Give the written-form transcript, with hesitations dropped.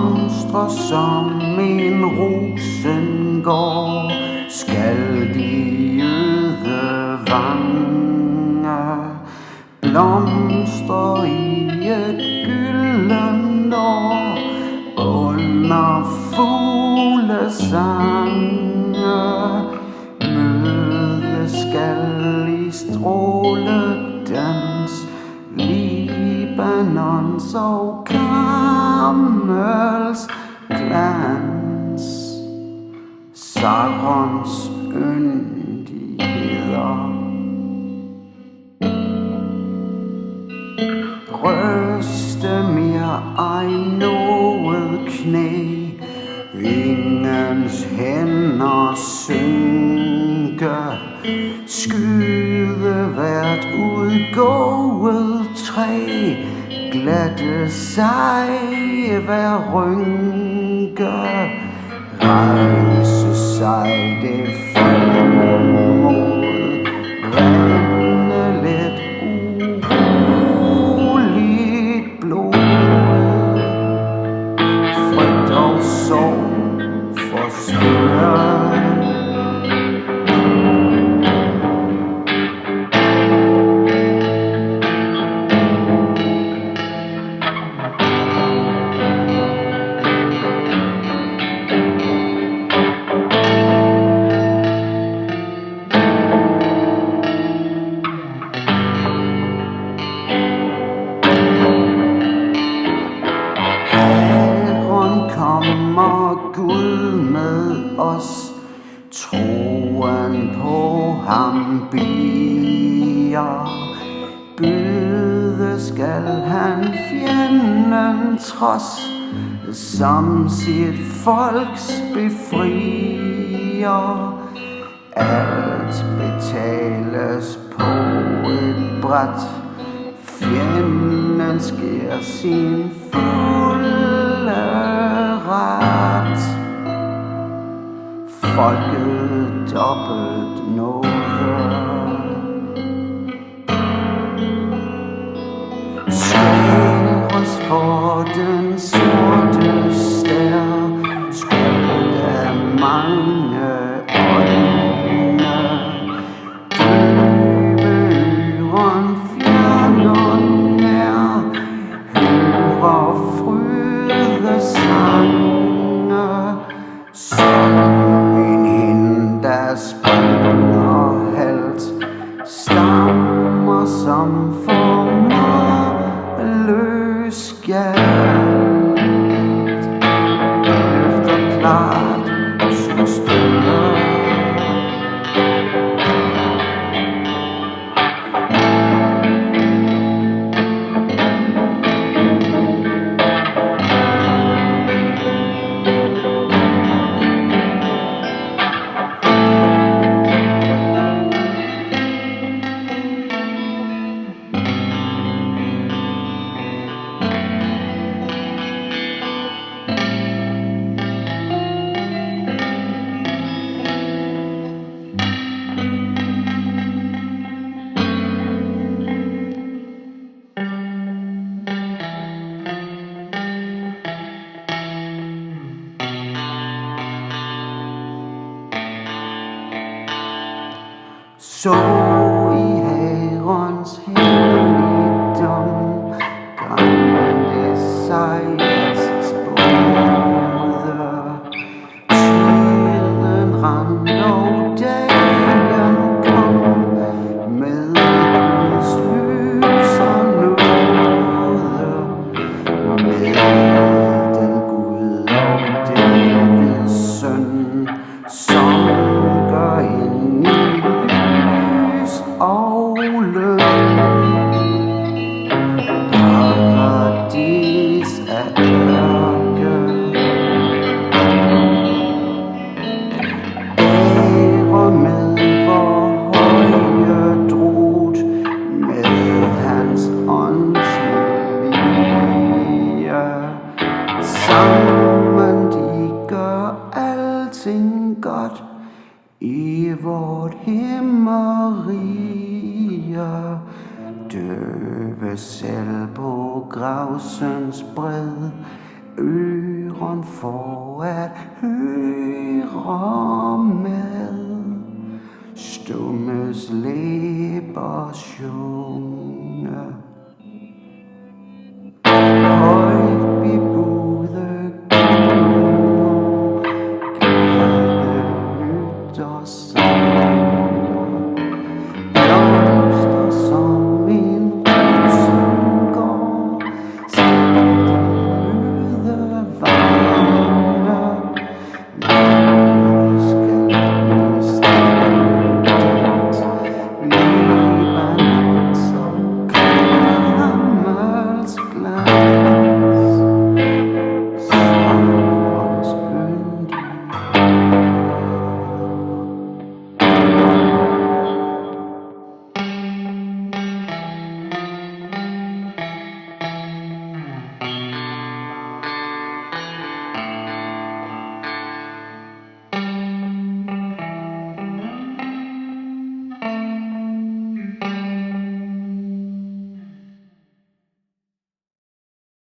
blomstre som en rosengård, skal de øde vange blomstre i et gyldent år under fuglesange. Møde skal i stråledans Libanons og Karmels glans, Sarons yndigheder. Ryste mere ej noget knæ, ingens hænder synke, skyde hvert udgået træ, glatte sig hver rynke, rejse sig det fulde mod, rende let uroligt blod, frygt og sorg forsvinder. Kommer Gud med os, troen på ham bier. Byde skal han fjenden trods, som sit folks befrier. Alt betales på et bræt, fjenden sker sin fulde ret. Folket dobbelt nåde, skæres for den sorte stær, skuld af mange øjne, døve øren fjerner nær, hører frydesange, som en hende, der springer halt, stammer som formår løs galt, løfter klart så stille. Så i Herrens helligdom gamle sejrs både, tiden rand og dagen kom med Guds lys og nåde, med den Gud og Davids søn, som gør ind i og løn. Paradis af ørke, ære med vor høje drot, med hans åndslige. Sammen de gør alting godt i vort himmerige, døve selv på gravsøns bred, ører øren for at høre med. Stummes læber sjunge.